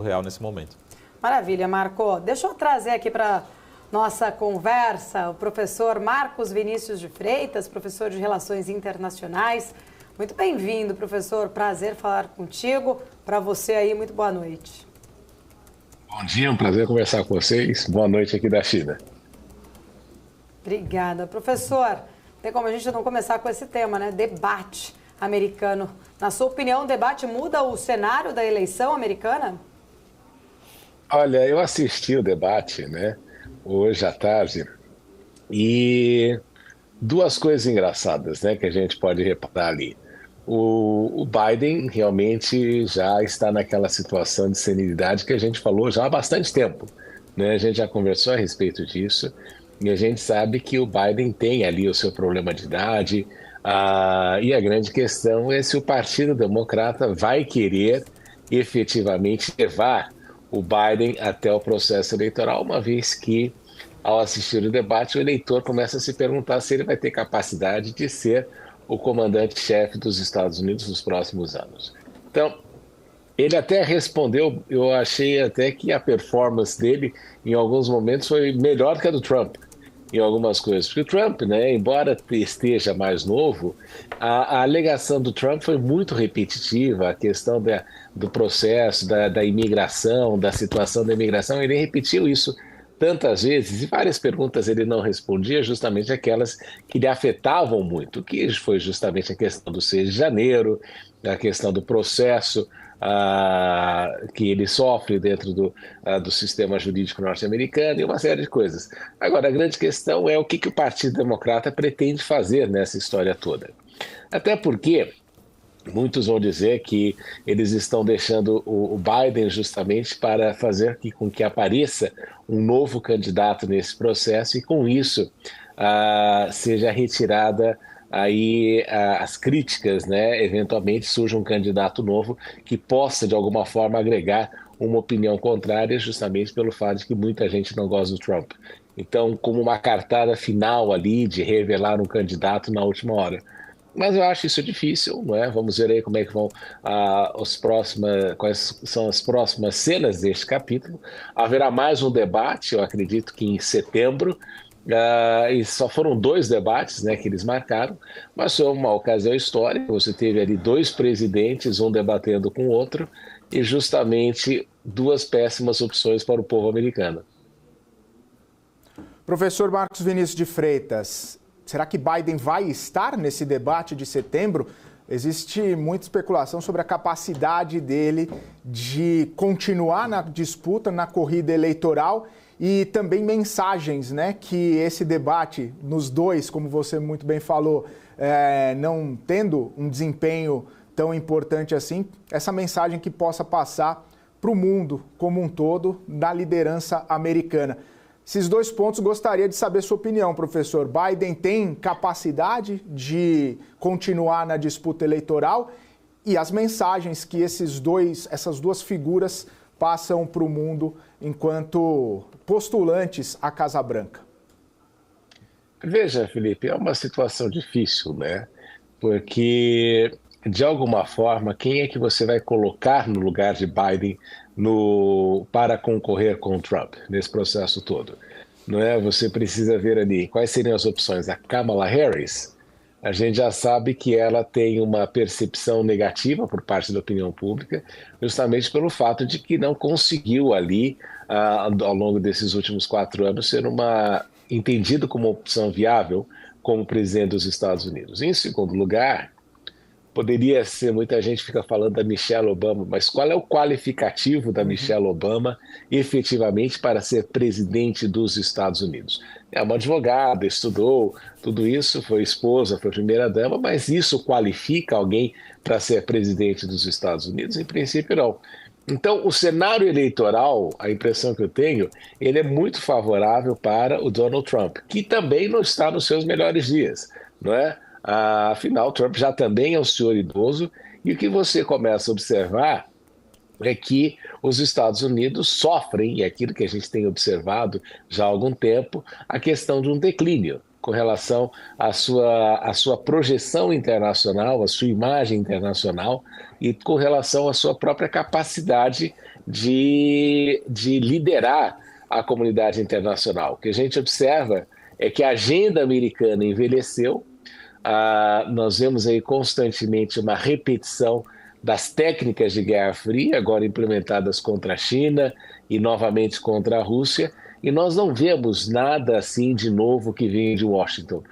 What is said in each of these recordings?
real nesse momento. Maravilha, Marco. Deixa eu trazer aqui para nossa conversa o professor Marcos Vinícius de Freitas, professor de Relações Internacionais. Muito bem-vindo, professor. Prazer falar contigo. Para você aí, muito boa noite. Bom dia, um prazer conversar com vocês. Boa noite aqui da China. Obrigada. Professor, tem como a gente não começar com esse tema, né? Debate americano. Na sua opinião, o debate muda o cenário da eleição americana? Olha, eu assisti o debate, né, hoje à tarde, e duas coisas engraçadas, né, que a gente pode reparar ali. O Biden realmente já está naquela situação de senilidade que a gente falou já há bastante tempo, né? A gente já conversou a respeito disso e a gente sabe que o Biden tem ali o seu problema de idade, e a grande questão é se o Partido Democrata vai querer efetivamente levar o Biden até o processo eleitoral, uma vez que, ao assistir o debate, o eleitor começa a se perguntar se ele vai ter capacidade de ser o comandante-chefe dos Estados Unidos nos próximos anos. Então, ele até respondeu, eu achei até que a performance dele, em alguns momentos, foi melhor que a do Trump, em algumas coisas. Porque o Trump, né, embora esteja mais novo, a alegação do Trump foi muito repetitiva, a questão do processo, da imigração, da situação da imigração, ele repetiu isso tantas vezes, e várias perguntas ele não respondia, justamente aquelas que lhe afetavam muito, que foi justamente a questão do 6 de janeiro, a questão do processo que ele sofre dentro do sistema jurídico norte-americano e uma série de coisas. Agora, a grande questão é o que o Partido Democrata pretende fazer nessa história toda. Até porque muitos vão dizer que eles estão deixando o Biden justamente para fazer com que apareça um novo candidato nesse processo e com isso seja retirada aí as críticas, né? Eventualmente surja um candidato novo que possa de alguma forma agregar uma opinião contrária justamente pelo fato de que muita gente não gosta do Trump. Então, como uma cartada final ali de revelar um candidato na última hora. Mas eu acho isso difícil, não é? Vamos ver aí como é que vão quais são as próximas cenas deste capítulo. Haverá mais um debate, eu acredito que em setembro, e só foram 2 debates, né, que eles marcaram, mas foi uma ocasião histórica. Você teve ali 2 presidentes, um debatendo com o outro, e justamente 2 péssimas opções para o povo americano. Professor Marcos Vinícius de Freitas, será que Biden vai estar nesse debate de setembro? Existe muita especulação sobre a capacidade dele de continuar na disputa, na corrida eleitoral e também mensagens, né, que esse debate nos 2, como você muito bem falou, não tendo um desempenho tão importante assim, essa mensagem que possa passar para o mundo como um todo da liderança americana. Esses 2 pontos, gostaria de saber sua opinião, professor. Biden tem capacidade de continuar na disputa eleitoral e as mensagens que essas 2 figuras passam para o mundo enquanto postulantes à Casa Branca? Veja, Felipe, é uma situação difícil, né? Porque, de alguma forma, quem é que você vai colocar no lugar de Biden para concorrer com o Trump nesse processo todo? Não é? Você precisa ver ali quais seriam as opções. A Kamala Harris, a gente já sabe que ela tem uma percepção negativa por parte da opinião pública, justamente pelo fato de que não conseguiu ali, ao longo desses últimos 4 anos, ser entendido como uma opção viável como presidente dos Estados Unidos. Em segundo lugar, poderia ser, muita gente fica falando da Michelle Obama, mas qual é o qualificativo da Michelle Obama efetivamente para ser presidente dos Estados Unidos? É uma advogada, estudou, tudo isso, foi esposa, foi primeira-dama, mas isso qualifica alguém para ser presidente dos Estados Unidos? Em princípio, não. Então, o cenário eleitoral, a impressão que eu tenho, ele é muito favorável para o Donald Trump, que também não está nos seus melhores dias, não é? Afinal, Trump já também é um senhor idoso, e o que você começa a observar é que os Estados Unidos sofrem, e é aquilo que a gente tem observado já há algum tempo, a questão de um declínio com relação à sua projeção internacional, à sua imagem internacional e com relação à sua própria capacidade de liderar a comunidade internacional. O que a gente observa é que a agenda americana envelheceu. Nós vemos aí constantemente uma repetição das técnicas de Guerra Fria, agora implementadas contra a China e novamente contra a Rússia, e nós não vemos nada assim de novo que vem de Washington.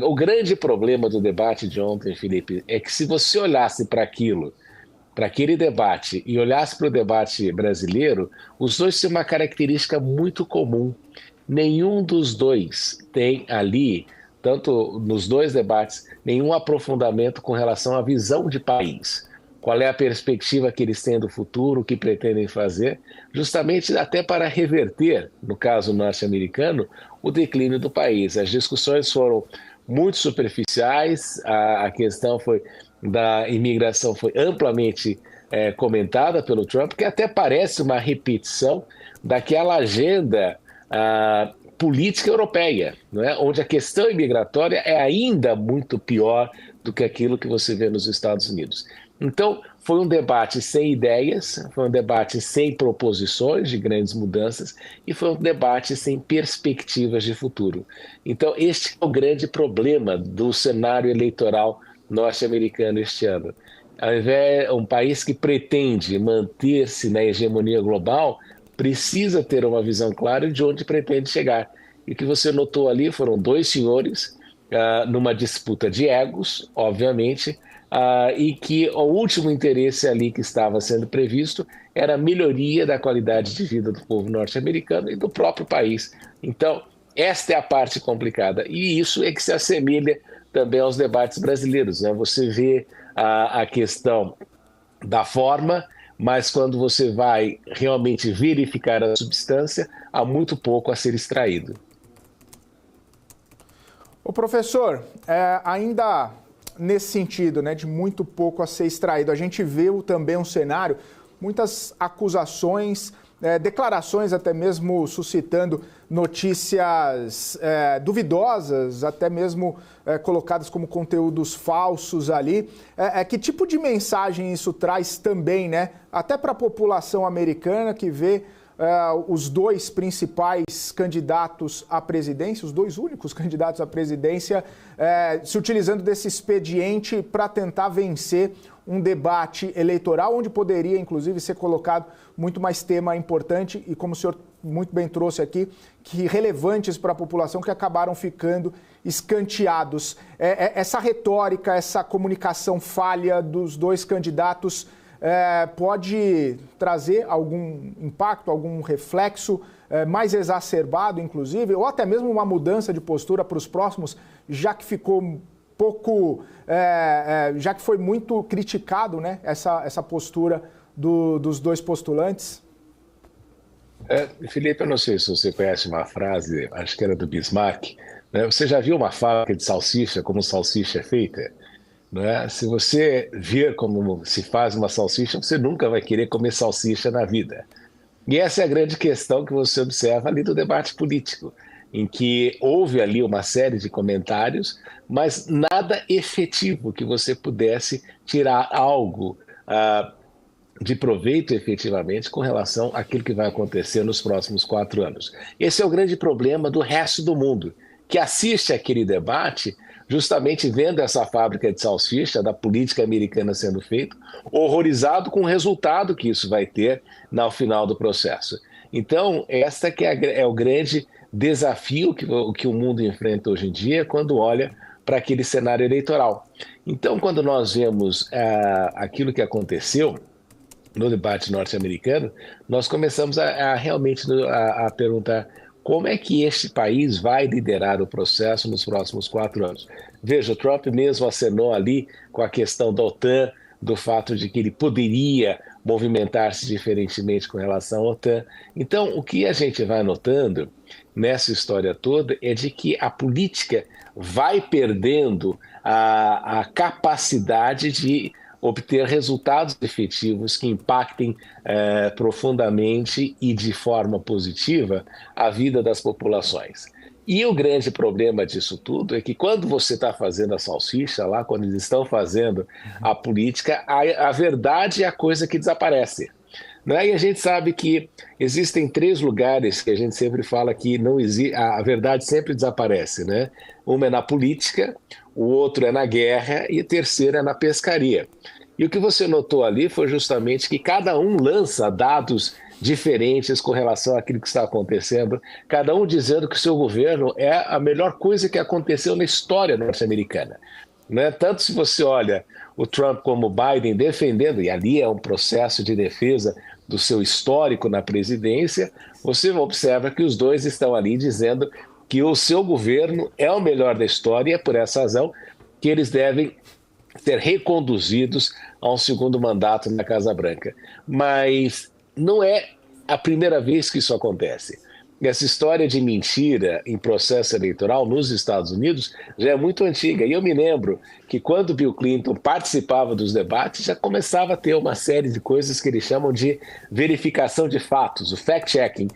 O grande problema do debate de ontem, Felipe, é que se você olhasse para aquele debate e olhasse para o debate brasileiro, os dois têm uma característica muito comum. Nenhum dos dois tem ali, tanto nos dois debates, nenhum aprofundamento com relação à visão de país. Qual é a perspectiva que eles têm do futuro, o que pretendem fazer, justamente até para reverter, no caso norte-americano, o declínio do país. As discussões foram muito superficiais, a questão da imigração foi amplamente comentada pelo Trump, que até parece uma repetição daquela agenda política europeia, não é? Onde a questão imigratória é ainda muito pior do que aquilo que você vê nos Estados Unidos. Então, foi um debate sem ideias, foi um debate sem proposições de grandes mudanças e foi um debate sem perspectivas de futuro. Então, este é o grande problema do cenário eleitoral norte-americano este ano. Ao invés de um país que pretende manter-se na hegemonia global, precisa ter uma visão clara de onde pretende chegar. E o que você notou ali foram dois senhores numa disputa de egos, obviamente, e que o último interesse ali que estava sendo previsto era a melhoria da qualidade de vida do povo norte-americano e do próprio país. Então, esta é a parte complicada. E isso é que se assemelha também aos debates brasileiros, né? Você vê a questão da forma, mas quando você vai realmente verificar a substância, há muito pouco a ser extraído. Ô professor, ainda nesse sentido, né, de muito pouco a ser extraído, a gente vê também um cenário, muitas acusações, declarações até mesmo suscitando notícias duvidosas, até mesmo colocadas como conteúdos falsos ali. Que tipo de mensagem isso traz também, né, até para a população americana que vê os dois principais candidatos à presidência, os dois únicos candidatos à presidência, se utilizando desse expediente para tentar vencer um debate eleitoral, onde poderia, inclusive, ser colocado muito mais tema importante e, como o senhor muito bem trouxe aqui, que relevantes para a população que acabaram ficando escanteados. Essa retórica, essa comunicação falha dos dois candidatos pode trazer algum impacto, algum reflexo mais exacerbado, inclusive, ou até mesmo uma mudança de postura para os próximos, já que ficou pouco, já que foi muito criticado, né, essa postura dos dois postulantes? Felipe, eu não sei se você conhece uma frase, acho que era do Bismarck, né? Você já viu uma fábrica de salsicha, como salsicha é feita? Não é? Se você ver como se faz uma salsicha, você nunca vai querer comer salsicha na vida. E essa é a grande questão que você observa ali do debate político, em que houve ali uma série de comentários, mas nada efetivo que você pudesse tirar algo de proveito efetivamente com relação àquilo que vai acontecer nos próximos 4 anos. Esse é o grande problema do resto do mundo, que assiste aquele debate justamente vendo essa fábrica de salsicha da política americana sendo feita, horrorizado com o resultado que isso vai ter no final do processo. Então, esta que é o grande desafio que o mundo enfrenta hoje em dia quando olha para aquele cenário eleitoral. Então, quando nós vemos aquilo que aconteceu no debate norte-americano, nós começamos realmente a perguntar como é que este país vai liderar o processo nos próximos 4 anos. Veja, o Trump mesmo acenou ali com a questão da OTAN, do fato de que ele poderia movimentar-se diferentemente com relação à OTAN. Então, o que a gente vai notando nessa história toda é de que a política vai perdendo a capacidade de obter resultados efetivos que impactem profundamente e de forma positiva a vida das populações. E o grande problema disso tudo é que quando você está fazendo a salsicha lá, quando eles estão fazendo a política, a verdade é a coisa que desaparece. né? E a gente sabe que existem 3 lugares que a gente sempre fala que não existe, a verdade sempre desaparece, né? Uma é na política, o outro é na guerra e o terceiro é na pescaria. E o que você notou ali foi justamente que cada um lança dados diferentes com relação àquilo que está acontecendo, cada um dizendo que o seu governo é a melhor coisa que aconteceu na história norte-americana. Né? Tanto se você olha o Trump como o Biden defendendo, e ali é um processo de defesa do seu histórico na presidência, você observa que os dois estão ali dizendo que o seu governo é o melhor da história e é por essa razão que eles devem ser reconduzidos a um segundo mandato na Casa Branca. Mas não é a primeira vez que isso acontece. Essa história de mentira em processo eleitoral nos Estados Unidos já é muito antiga. E eu me lembro que quando Bill Clinton participava dos debates, já começava a ter uma série de coisas que eles chamam de verificação de fatos, o fact-checking,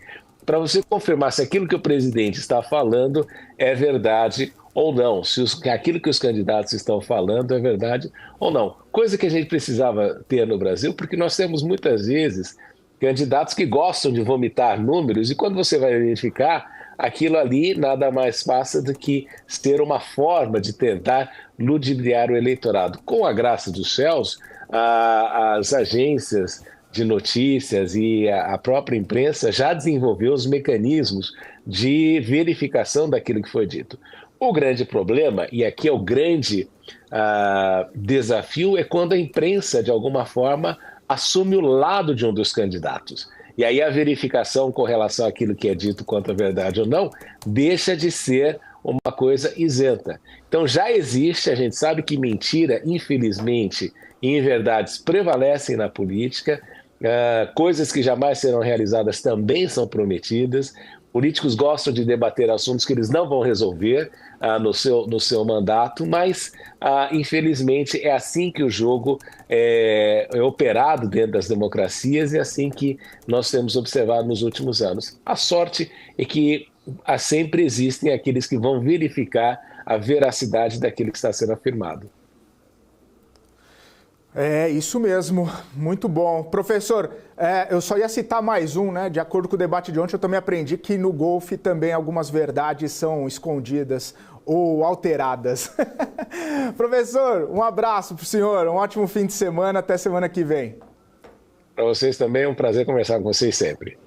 para você confirmar se aquilo que o presidente está falando é verdade ou não, se aquilo que os candidatos estão falando é verdade ou não. Coisa que a gente precisava ter no Brasil, porque nós temos muitas vezes candidatos que gostam de vomitar números e quando você vai verificar, aquilo ali nada mais passa do que ser uma forma de tentar ludibriar o eleitorado. Com a graça dos céus, as agências de notícias e a própria imprensa já desenvolveu os mecanismos de verificação daquilo que foi dito. O grande problema, e aqui é o grande desafio, é quando a imprensa, de alguma forma, assume o lado de um dos candidatos. E aí a verificação com relação àquilo que é dito quanto a verdade ou não, deixa de ser uma coisa isenta. Então já existe, a gente sabe que mentira, infelizmente, e inverdades prevalecem na política, coisas que jamais serão realizadas também são prometidas. Políticos gostam de debater assuntos que eles não vão resolver no seu mandato, mas, infelizmente, é assim que o jogo é operado dentro das democracias e é assim que nós temos observado nos últimos anos. A sorte é que sempre existem aqueles que vão verificar a veracidade daquilo que está sendo afirmado. É, isso mesmo, muito bom. Professor, eu só ia citar mais um, né? De acordo com o debate de ontem, eu também aprendi que no golfe também algumas verdades são escondidas ou alteradas. Professor, um abraço para o senhor, um ótimo fim de semana, até semana que vem. Para vocês também é um prazer conversar com vocês sempre.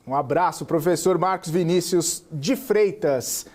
Um abraço, professor Marcos Vinícius de Freitas.